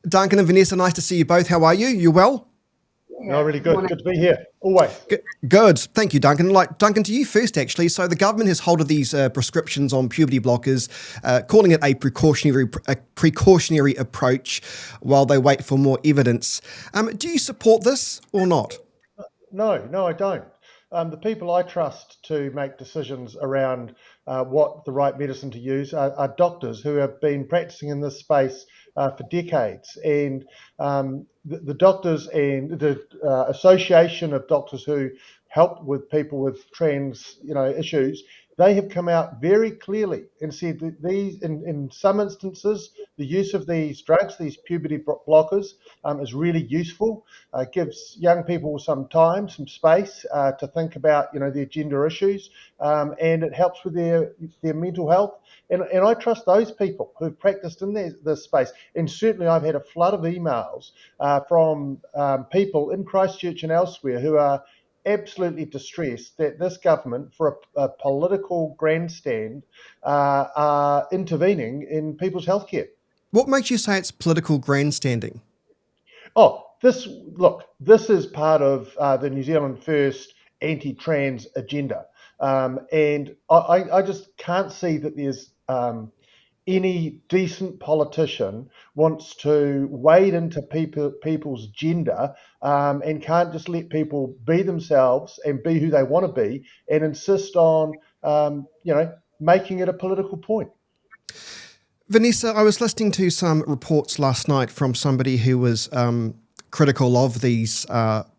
Duncan and Vanessa, nice to see you both. How are you? You well? No, really good. Good to be here. Always. Good. Thank you, Duncan. Duncan, to you first, actually. So the government has hold of these prescriptions on puberty blockers, calling it a precautionary approach while they wait for more evidence. Do you support this or not? No, I don't. The people I trust to make decisions around what the right medicine to use are doctors who have been practicing in this space for decades. And the doctors and the Association of Doctors who help with people with trans, issues, they have come out very clearly and said that these, in some instances, the use of these drugs, these puberty blockers, is really useful. Gives young people some time, some space to think about, their gender issues, and it helps with their mental health. And I trust those people who've practiced in this space. And certainly, I've had a flood of emails from people in Christchurch and elsewhere who are absolutely distressed that this government, for a political grandstand, are intervening in people's healthcare. What makes you say it's political grandstanding? Oh, this is part of the New Zealand First anti-trans agenda, and I just can't see that there's any decent politician wants to wade into people's gender, and can't just let people be themselves and be who they want to be, and insist on making it a political point. Vanessa, I was listening to some reports last night from somebody who was critical of these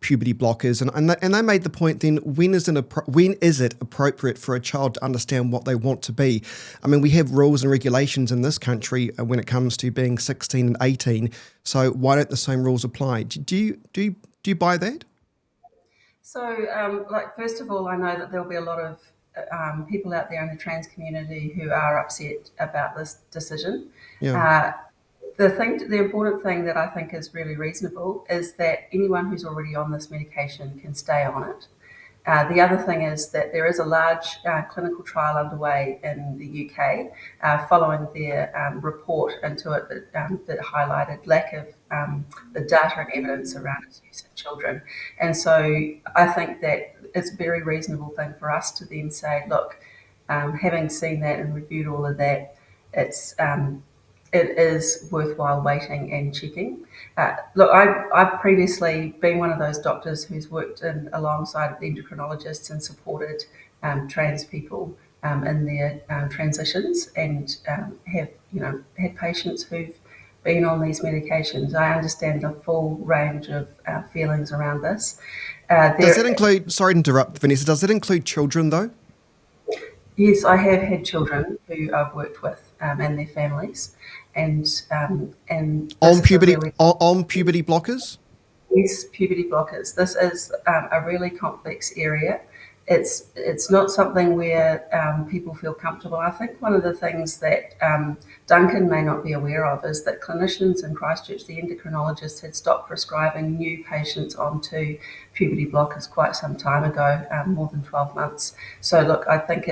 puberty blockers, and they made the point then, when is it appropriate for a child to understand what they want to be? I mean, we have rules and regulations in this country when it comes to being 16 and 18, so why don't the same rules apply? Do you buy that? So, first of all, I know that there'll be a lot of people out there in the trans community who are upset about this decision. Yeah. The important thing that I think is really reasonable is that anyone who's already on this medication can stay on it. The other thing is that there is a large clinical trial underway in the UK following their report into it that highlighted lack of the data and evidence around its use in children. And so I think that it's a very reasonable thing for us to then say, look, having seen that and reviewed all of that, it is worthwhile waiting and checking. Look, I've previously been one of those doctors who's worked alongside endocrinologists and supported trans people in their transitions, and have had patients who've been on these medications. I understand the full range of feelings around this. Does that include? Sorry to interrupt, Vanessa. Does that include children though? Yes, I have had children who I've worked with and their families, and On this is a puberty really on puberty blockers? Yes, puberty blockers. This is a really complex area. It's not something where people feel comfortable. I think one of the things that Duncan may not be aware of is that clinicians in Christchurch, the endocrinologists, had stopped prescribing new patients onto puberty blockers quite some time ago, more than 12 months. So look, I think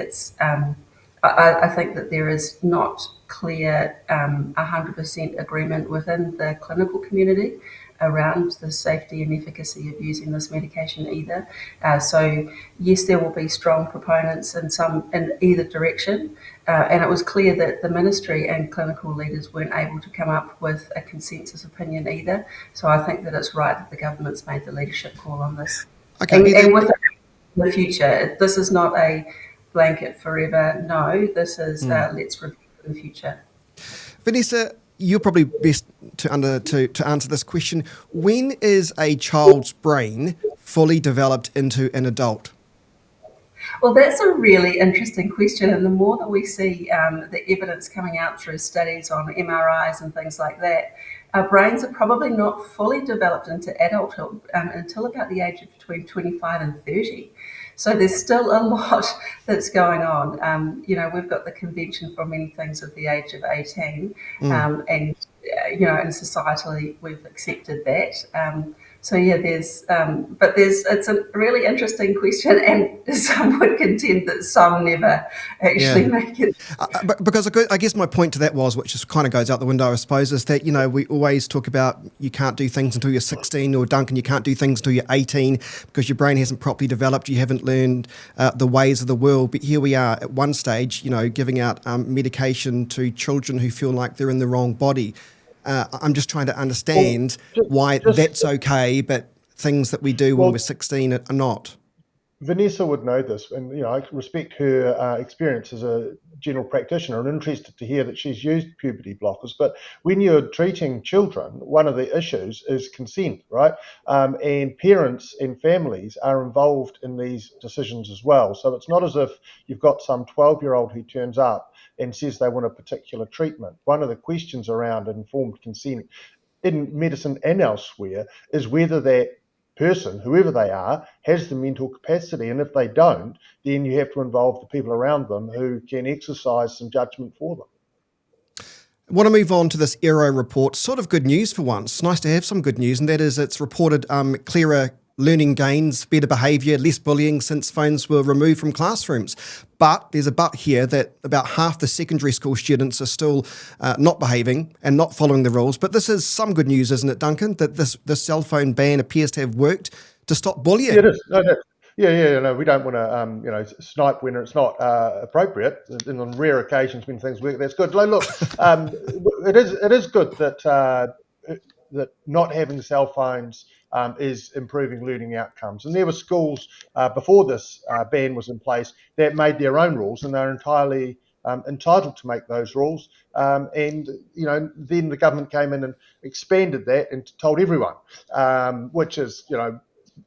I think that there is not clear 100% agreement within the clinical community around the safety and efficacy of using this medication either. So yes, there will be strong proponents in either direction. And it was clear that the ministry and clinical leaders weren't able to come up with a consensus opinion either. So I think that it's right that the government's made the leadership call on this. Okay. And with the future, this is not a blanket forever. No, this is let's review for the future. Vanessa, you're probably best to answer this question. When is a child's brain fully developed into an adult? Well, that's a really interesting question, and the more that we see the evidence coming out through studies on MRIs and things like that, our brains are probably not fully developed into adulthood until about the age of between 25 and 30. So there's still a lot that's going on. We've got the convention for many things at the age of 18, and societally we've accepted that. So yeah, it's a really interesting question, and some would contend that some never actually Yeah. make it. But because I guess my point to that was, which just kind of goes out the window, I suppose, is that, we always talk about you can't do things until you're 16, or Duncan, you can't do things until you're 18 because your brain hasn't properly developed, you haven't learned the ways of the world. But here we are at one stage, giving out medication to children who feel like they're in the wrong body. I'm just trying to Well, understand just, why just that's okay, but things that we do when we're well, 16 are not. Vanessa would know this, and I respect her experience as a general practitioner, and interested to hear that she's used puberty blockers. But when you're treating children, one of the issues is consent, right? And parents and families are involved in these decisions as well. So it's not as if you've got some 12-year-old who turns up and says they want a particular treatment. One of the questions around informed consent in medicine and elsewhere is whether that person, whoever they are, has the mental capacity. And if they don't, then you have to involve the people around them who can exercise some judgment for them. I want to move on to this Aero report. Sort of good news for once. Nice to have some good news, and that is it's reported clearer learning gains, better behaviour, less bullying since phones were removed from classrooms. But there's a but here that about half the secondary school students are still not behaving and not following the rules. But this is some good news, isn't it, Duncan, that this cell phone ban appears to have worked to stop bullying? Yeah, it is. No, no, we don't want to, snipe when it's not appropriate. And on rare occasions when things work, that's good. Look, it is good that not having cell phones is improving learning outcomes. And there were schools before this ban was in place that made their own rules, and they're entirely entitled to make those rules. And then the government came in and expanded that and told everyone, which is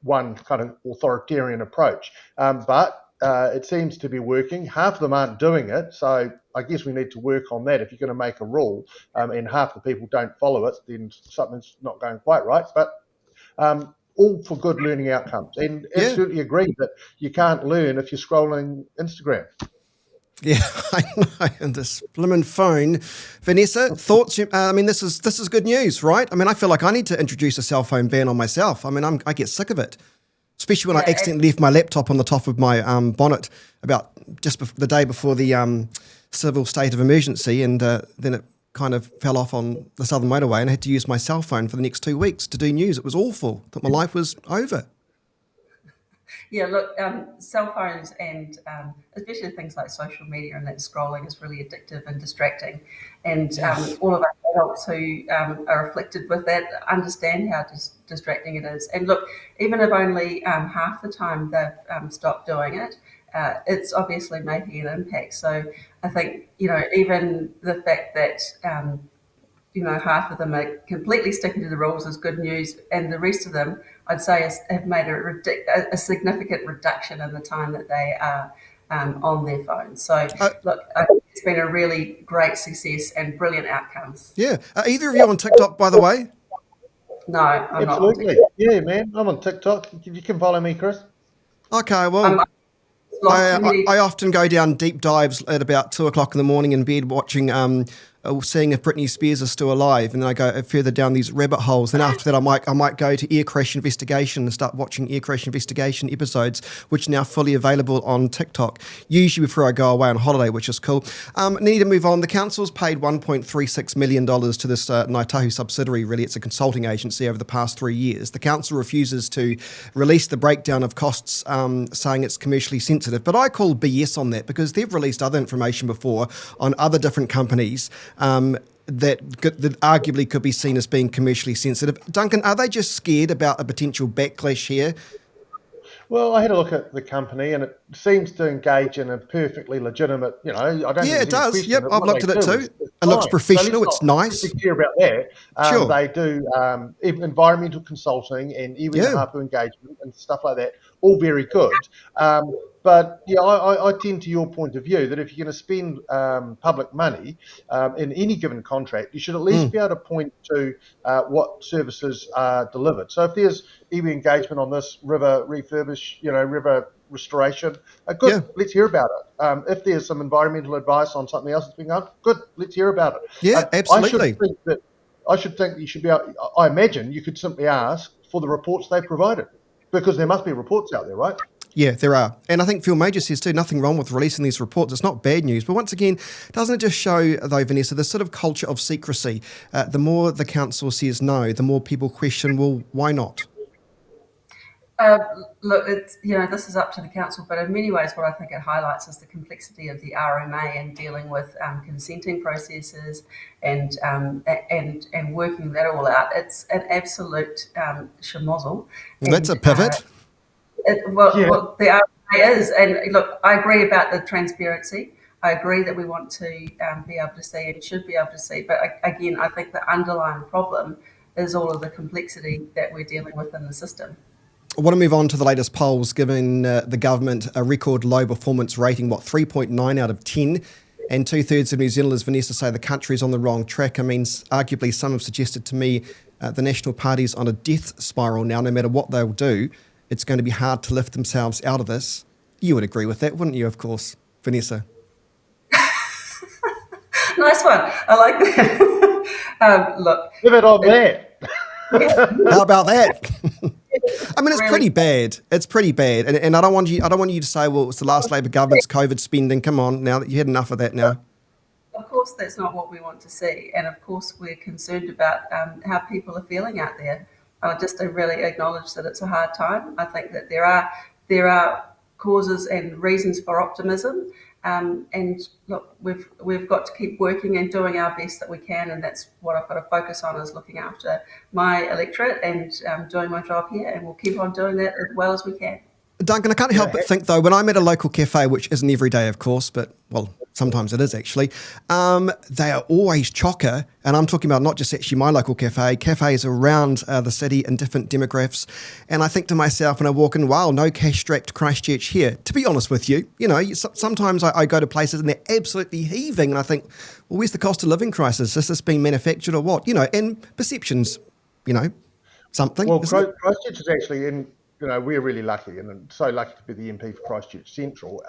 one kind of authoritarian approach. But it seems to be working. Half of them aren't doing it, so I guess we need to work on that. If you're going to make a rule and half the people don't follow it, then something's not going quite right. But all for good learning outcomes. And Yeah. absolutely agree that you can't learn if you're scrolling Instagram. Yeah, I know. And this blimmin' phone. Vanessa, thoughts? This is good news, right? I feel like I need to introduce a cell phone ban on myself. I get sick of it, especially when I Yeah, accidentally left my laptop on the top of my bonnet about the day before the civil state of emergency, and then it kind of fell off on the southern motorway, and I had to use my cell phone for the next 2 weeks to do news. It was awful. Thought my life was over. Yeah, look, cell phones and especially things like social media and that scrolling is really addictive and distracting. And Yes. all of us adults who are afflicted with that understand how distracting it is. And look, even if only half the time they've stopped doing it, it's obviously making an impact. So I think, even the fact that half of them are completely sticking to the rules is good news, and the rest of them, I'd say, have made a significant reduction in the time that they are on their phones. So, Uh, look, I think it's been a really great success and brilliant outcomes. yeah. Are either of you on TikTok, by the way? No, I'm not on Absolutely. TikTok. Yeah, man. I'm on TikTok. You can follow me, Chris. Okay, I'm well, lost too many. I often go down deep dives at about 2 o'clock in the morning in bed watching, seeing if Britney Spears is still alive, and then I go further down these rabbit holes. Then after that, I might go to Air Crash Investigation and start watching Air Crash Investigation episodes, which are now fully available on TikTok. Usually before I go away on holiday, which is cool. Need to move on. The council's paid $1.36 million to this Ngāi subsidiary. Really, it's a consulting agency over the past 3 years. The council refuses to release the breakdown of costs, saying it's commercially sensitive. But I call BS on that because they've released other information before on other different companies that arguably could be seen as being commercially sensitive. Duncan, are they just scared about a potential backlash here? Well, I had a look at the company, and it seems to engage in a perfectly legitimate. I don't think Yeah, there's it any does. question Yep, that I've what looked they at it do too. is It looks fine. So let's professional. It's not be nice. clear about that. Sure. They do even environmental consulting and even the Yeah. harpo engagement and stuff like that. All very good. But yeah, I tend to your point of view that if you're going to spend public money in any given contract, you should at least be able to point to what services are delivered. So if there's EV engagement on this river refurbish, river restoration, good, Yeah. let's hear about it. If there's some environmental advice on something else that's being done, good, let's hear about it. Yeah, I should absolutely. think that I should think you should be able, I imagine you could simply ask for the reports they provided, because there must be reports out there, right? Yeah, there are. And I think Phil Major says too, nothing wrong with releasing these reports. It's not bad news. But once again, doesn't it just show, though, Vanessa, this sort of culture of secrecy? The more the council says no, the more people question, well, why not? Uh, Look, it's, this is up to the council, but in many ways, what I think it highlights is the complexity of the RMA and dealing with consenting processes and working that all out. It's an absolute schmozzle. That's a And pivot. Yeah. well, the RMA is, and look, I agree about the transparency. I agree that we want to be able to see and should be able to see, but again, I think the underlying problem is all of the complexity that we're dealing with in the system. I want to move on to the latest polls, giving the government a record low performance rating, 3.9 out of 10. And 2/3 of New Zealanders, Vanessa, say the country's on the wrong track. I mean, arguably some have suggested to me the National Party's on a death spiral now. No matter what they'll do, it's going to be hard to lift themselves out of this. You would agree with that, wouldn't you, of course, Vanessa? Nice one. I like that. Look, Give it on there. How about that? I mean, it's really pretty bad. It's pretty bad, and I don't want you to say, well, it's the last Labor government's COVID spending. Come on, now that you had enough of that. Now, Of course, that's not what we want to see, and of course, we're concerned about how people are feeling out there. I just to really acknowledge that it's a hard time. I think that there are causes and reasons for optimism, and look, we've got to keep working and doing our best that we can, and that's what I've got to focus on, is looking after my electorate and doing my job here, and we'll keep on doing that as well as we can. Duncan, I can't help but think, though, when I'm at a local cafe, which isn't every day, of course, but, well, sometimes it is actually, they are always chocker, and I'm talking about not just actually my local cafe, cafes around the city in different demographics, and I think to myself when I walk in, wow, no cash-strapped Christchurch here. To be honest with you, sometimes I go to places and they're absolutely heaving, and I think, well, where's the cost of living crisis? Is this being manufactured or what? And perceptions, something. Well, Christchurch is actually in. We're really lucky, and so lucky to be the MP for Christchurch Central,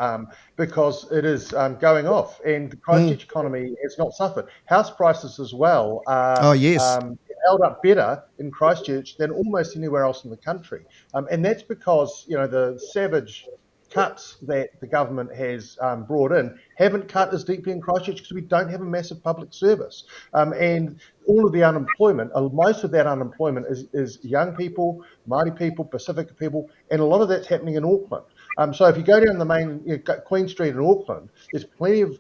because it is going off, and the Christchurch economy has not suffered. House prices as well are held up better in Christchurch than almost anywhere else in the country, and that's because the savage cuts that the government has brought in haven't cut as deeply in Christchurch because we don't have a massive public service. And all of the unemployment, most of that unemployment is young people, Māori people, Pacifica people, and a lot of that's happening in Auckland. So if you go down the main Queen Street in Auckland, there's plenty of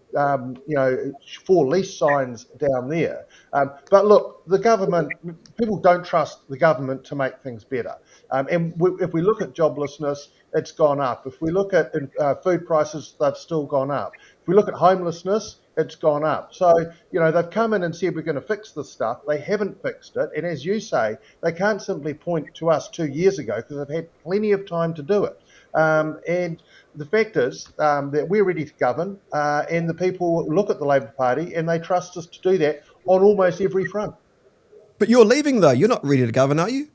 for lease signs down there. But look, the government, people don't trust the government to make things better. If we look at joblessness, it's gone up. If we look at food prices, they've still gone up. If we look at homelessness, it's gone up. So, they've come in and said we're going to fix this stuff. They haven't fixed it. And as you say, they can't simply point to us 2 years ago because they've had plenty of time to do it. And the fact is that we're ready to govern, and the people look at the Labor Party and they trust us to do that on almost every front. But you're leaving, though. You're not ready to govern, are you?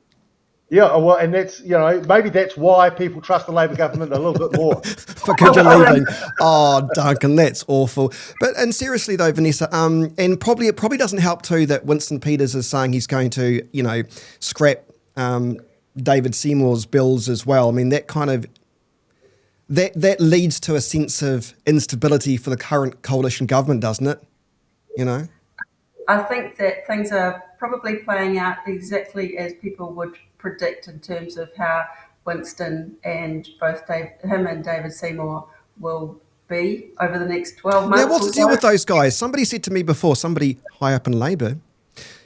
Yeah, well, and that's, maybe that's why people trust the Labor government a little bit more. Because you're leaving. Oh, Duncan, that's awful. And seriously, though, Vanessa, and it probably doesn't help, too, that Winston Peters is saying he's going to, scrap David Seymour's bills as well. I mean, that kind of, that leads to a sense of instability for the current coalition government, doesn't it? I think that things are probably playing out exactly as people would predict in terms of how Winston and both him and David Seymour will be over the next 12 months. Yeah, what's the deal with those guys? Somebody said to me before, somebody high up in Labor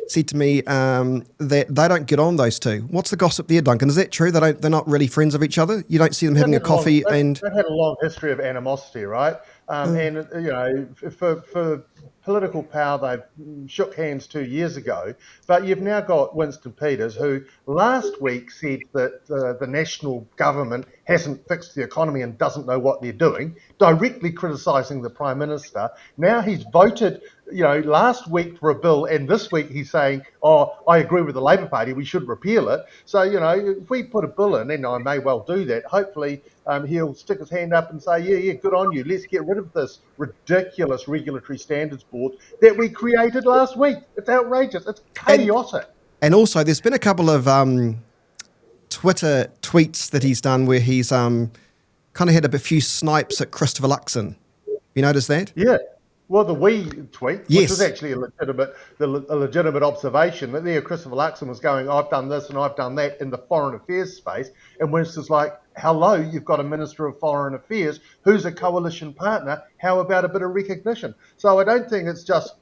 said to me that they don't get on, those two. What's the gossip there, Duncan? Is that true? They're not really friends of each other? You don't see them having a coffee and... They've had a long history of animosity, right? And, for political power, they shook hands 2 years ago. But you've now got Winston Peters, who last week said that the national government hasn't fixed the economy and doesn't know what they're doing, directly criticising the Prime Minister. Now he's voted, last week for a bill, and this week he's saying, oh, I agree with the Labor Party, we should repeal it. So, if we put a bill in, and I may well do that, hopefully he'll stick his hand up and say, yeah, good on you. Let's get rid of this ridiculous regulatory standards board that we created last week. It's outrageous. It's chaotic. And also, there's been a couple of Twitter tweets that he's done where he's kind of had a few snipes at Christopher Luxon. You noticed that? Yeah. Well, the we tweet, Yes. which was actually a legitimate observation, that there Christopher Luxon was going, I've done this and I've done that in the foreign affairs space. And Winston's like, hello, you've got a Minister of Foreign Affairs who's a coalition partner. How about a bit of recognition? So I don't think it's just,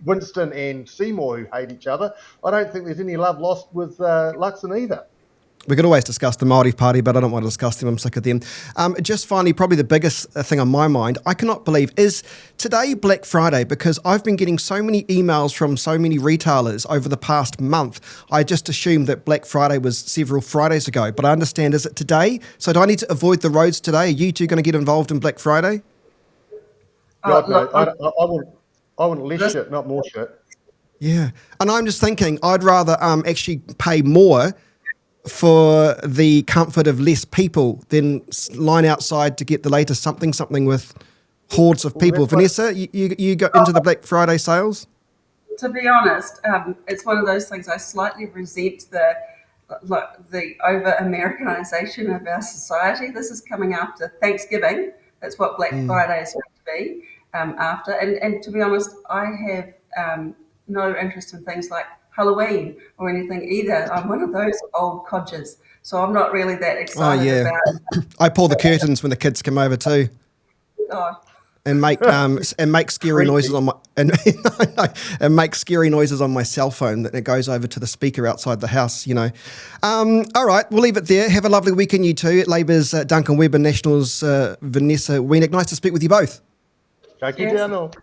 Winston and Seymour who hate each other. I don't think there's any love lost with Luxon either. We could always discuss the Māori Party, but I don't want to discuss them. I'm sick of them. Just finally, probably the biggest thing on my mind, I cannot believe, is today Black Friday, because I've been getting so many emails from so many retailers over the past month. I just assumed that Black Friday was several Fridays ago, but I understand, is it today? So do I need to avoid the roads today? Are you two going to get involved in Black Friday? God, no, I want less shit, not more shit. Yeah. And I'm just thinking, I'd rather actually pay more for the comfort of less people than line outside to get the latest something with hordes of people. Vanessa, you got into the Black Friday sales? To be honest, it's one of those things I slightly resent the over-Americanization of our society. This is coming after Thanksgiving. That's what Black Friday is going to be after. And to be honest, I have no interest in things like Halloween or anything either. I'm one of those old codgers, so I'm not really that excited about it. I pull the curtains when the kids come over too. Oh. And make scary noises on my and make scary noises on my cell phone that it goes over to the speaker outside the house. All right, we'll leave it there. Have a lovely weekend, you two. Labour's Duncan Webb and Nationals Vanessa Wienick. Nice to speak with you both. Ka kite anō.